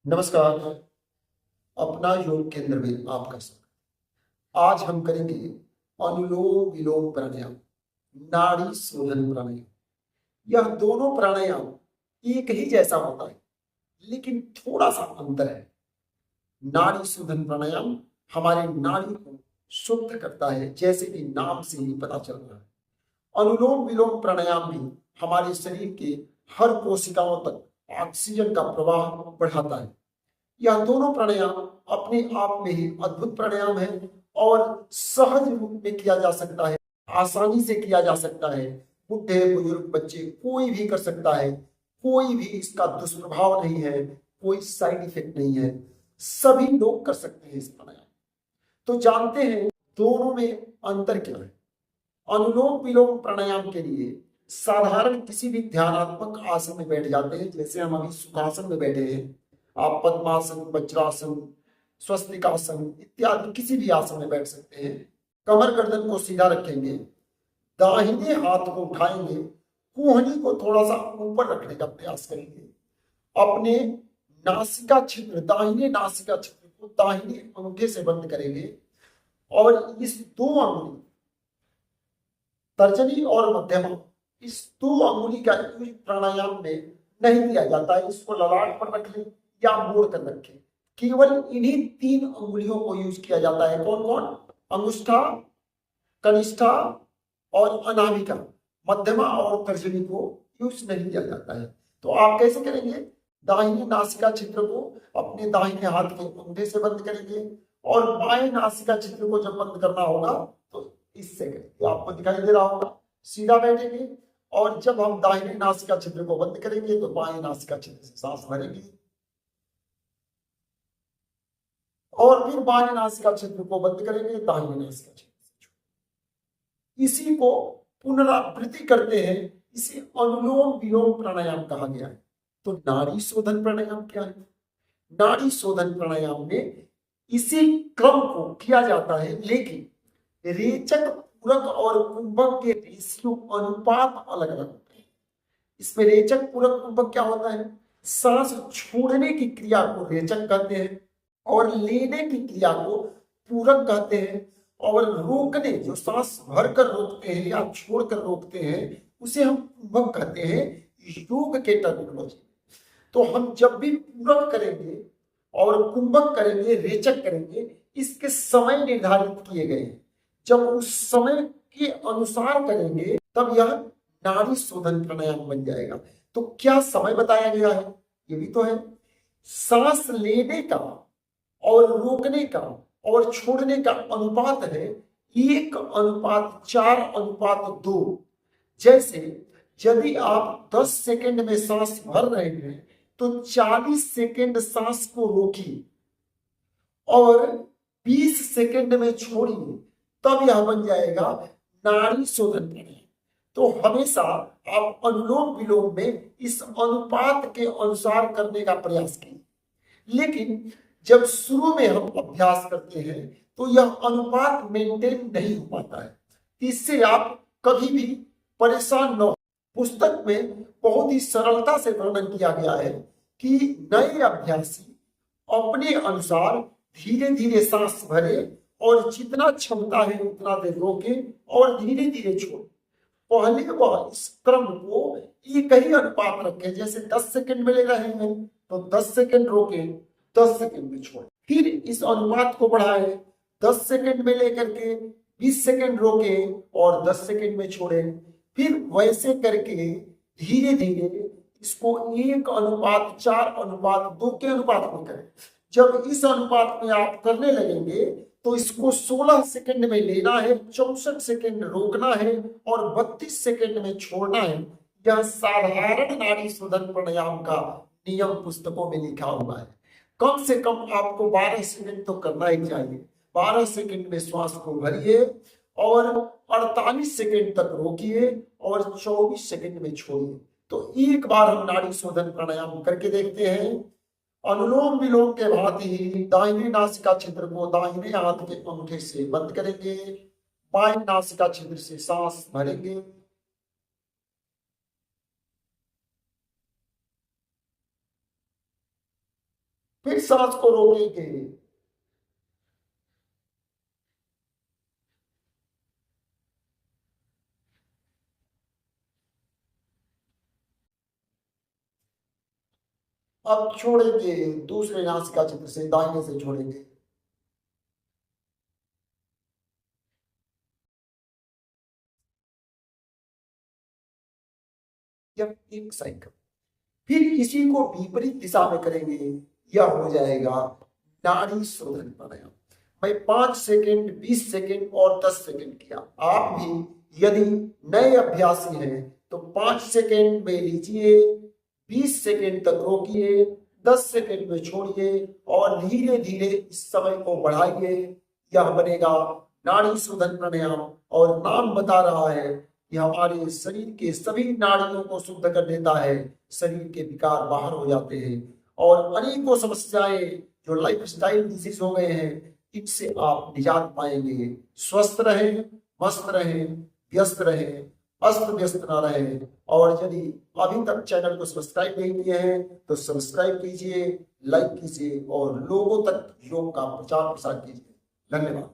नमस्कार। अपना योग केंद्र में आपका स्वागत। आज हम करेंगे अनुलोम विलोम प्राणायाम, नाड़ी शोधन प्राणायाम। यह दोनों प्राणायाम एक ही जैसा होता है, लेकिन थोड़ा सा अंतर है। नाड़ी शोधन प्राणायाम हमारे नाड़ी को शुद्ध करता है, जैसे कि नाम से ही पता चल रहा है। अनुलोम विलोम प्राणायाम भी हमारे शरीर के हर कोशिकाओं तक ऑक्सीजन का प्रवाह बढ़ाता है। यह दोनों प्राणायाम अपने आप में ही अद्भुत प्राणायाम है और सहज रूप में किया जा सकता है, आसानी से किया जा सकता है। बुढ़े बुजुर्ग बच्चे कोई भी कर सकता है, कोई भी इसका दुष्प्रभाव नहीं है, कोई साइड इफेक्ट नहीं है, सभी लोग कर सकते हैं इस प्राणायाम। तो जानते हैं दोनों में अंतर क्या है। अनुलोम विलोम प्राणायाम के लिए साधारण किसी भी ध्यानात्मक आसन में बैठ जाते हैं, जैसे हम अभी सुखासन में बैठे हैं। आप पद्मासन, वज्रासन, स्वस्तिकासन इत्यादि किसी भी आसन में बैठ सकते हैं। कमर गर्दन को सीधा रखेंगे, दाहिने हाथ को उठाएंगे, कोहनी को थोड़ा सा ऊपर रखने का प्रयास करेंगे। अपने नासिका छिद्र, दाहिने नासिका छिद्र को दाहिने अंगूठे से बंद करेंगे और इस दो अंगुली, तर्जनी और मध्यमा, इस दो अंगुली का यूज प्राणायाम में नहीं किया जाता है। इसको ललाट पर रख लें या मोड़ कर रखें। केवल इन्हीं तीन अंगुलियों को यूज किया जाता है। कौन कौन? अंगुष्ठा, कनिष्ठा और अनामिका। मध्यमा और तर्जनी को यूज नहीं किया जाता है। तो आप कैसे करेंगे? दाहिने नासिका छिद्र को अपने दाहिने हाथ के अंगूठे से बंद करेंगे और बाएं नासिका छिद्र को जब बंद करना होगा तो इससे करेंगे। आपको दिखाई दे रहा होगा। सीधा बैठेंगे और जब हम दाहिने नासिका छिद्र को बंद करेंगे तो बाएं नासिका छिद्र से सांस भरेंगे और फिर बाएं नासिका छिद्र को बंद करेंगे, दाहिने नासिका छिद्र से। इसी को पुनरावृत्ति करते हैं। इसे अनुलोम विलोम प्राणायाम कहा गया है। तो नाड़ी शोधन प्राणायाम क्या है? नाड़ी शोधन प्राणायाम में इसी क्रम को किया जाता है, लेकिन रेचक, पूरक और कुंभक के रेशियो अनुपात अलग अलग होते हैं। इसमें रेचक, पूरक, कुंभक क्या होता है? सांस छोड़ने की क्रिया को रेचक कहते हैं और लेने की क्रिया को पूरक कहते हैं, और रोकने, जो सांस भरकर रोकते हैं या छोड़कर रोकते हैं, उसे हम कुंभक कहते हैं योग के टर्मिनोलॉजी। तो हम जब भी पूरक करेंगे और कुंभक करेंगे, रेचक करेंगे, इसके समय निर्धारित किए गए हैं। जब उस समय के अनुसार करेंगे तब यह नाड़ी शोधन प्राणायाम बन जाएगा। तो क्या समय बताया गया है? ये भी तो है। सांस लेने का और रोकने का और छोड़ने का अनुपात है 1:4:2। जैसे यदि आप 10 सेकंड में सांस भर रहे हैं तो 40 सेकंड सांस को रोकिए और 20 सेकंड में छोड़िए, तब यह बन जाएगा नाड़ी शोधन प्राणायाम। तो हमेशा आप अनुलोम विलोम में इस अनुपात के अनुसार करने का प्रयास कीजिए। लेकिन जब शुरू में हम अभ्यास करते हैं तो यह अनुपात मेंटेन नहीं हो पाता है। इससे आप कभी भी परेशान न हो। पुस्तक में बहुत ही सरलता से वर्णन किया गया है कि नए अभ्यासी अपने अनुसार धीरे धीरे सांस भरे और जितना क्षमता है उतना देर रोके और धीरे धीरे छोड़े। पहले वह इस क्रम को एक ही अनुपात रखे, जैसे 10 सेकंड में ले रहे हैं तो 10 सेकंड रोके, 10 सेकंड में छोड़े। फिर इस अनुपात को बढ़ाए, 10 सेकंड में लेकर के 20 सेकंड रोके और 10 सेकंड में छोड़े। फिर वैसे करके धीरे धीरे इसको 1:4:2 के अनुपात में करें। जब इस अनुपात में आप करने लगेंगे तो इसको 16 सेकंड में लेना है, 64 सेकंड रोकना है और 32 सेकंड में छोड़ना है। यह साधारण नाड़ी शोधन प्राणायाम का नियम पुस्तकों में लिखा हुआ है। कम से कम आपको 12 सेकंड तो करना ही चाहिए। 12 सेकंड में श्वास को भरिए और 48 सेकंड तक रोकिए और 24 सेकंड में छोड़िए। तो एक बार हम नाड़ी शोधन प्राणायाम करके देखते हैं। अनुलोम विलोम के भांति ही दाहिने नासिका छिद्र को दाहिने हाथ के अंगूठे से बंद करेंगे, बाएं नासिका छिद्र से सांस भरेंगे फिर सांस को रोकेंगे। अब छोड़ेंगे, दूसरे नासिका चित्र से दाहिने से छोड़ेंगे। यह एक साइकिल। फिर इसी को विपरीत दिशा में करेंगे। यह हो जाएगा नाड़ी शोधन प्राणायाम। मैं 5 सेकंड, 20 सेकंड और 10 सेकंड किया। आप भी यदि नए अभ्यासी हैं तो 5 सेकंड में लीजिए, 20 सेकंड तक रोकिए, 10 सेकंड में छोड़िए और धीरे धीरे इस समय को बढ़ाइए। यह बनेगा नाड़ी शोधन प्राणायाम और नाम बता रहा है कि हमारे शरीर के सभी नाड़ियों को शुद्ध कर देता है, शरीर के विकार बाहर हो जाते हैं और अनेकों समस्याएं जो लाइफ स्टाइल डिजीज हो गए हैं इनसे आप निजात पाएंगे। स्वस्थ रहें, मस्त रहें, व्यस्त रहें, अस्त व्यस्त न रहें। और यदि अभी तक चैनल को सब्सक्राइब नहीं किए हैं तो सब्सक्राइब कीजिए, लाइक कीजिए और लोगों तक योग का प्रचार प्रसार कीजिए। धन्यवाद।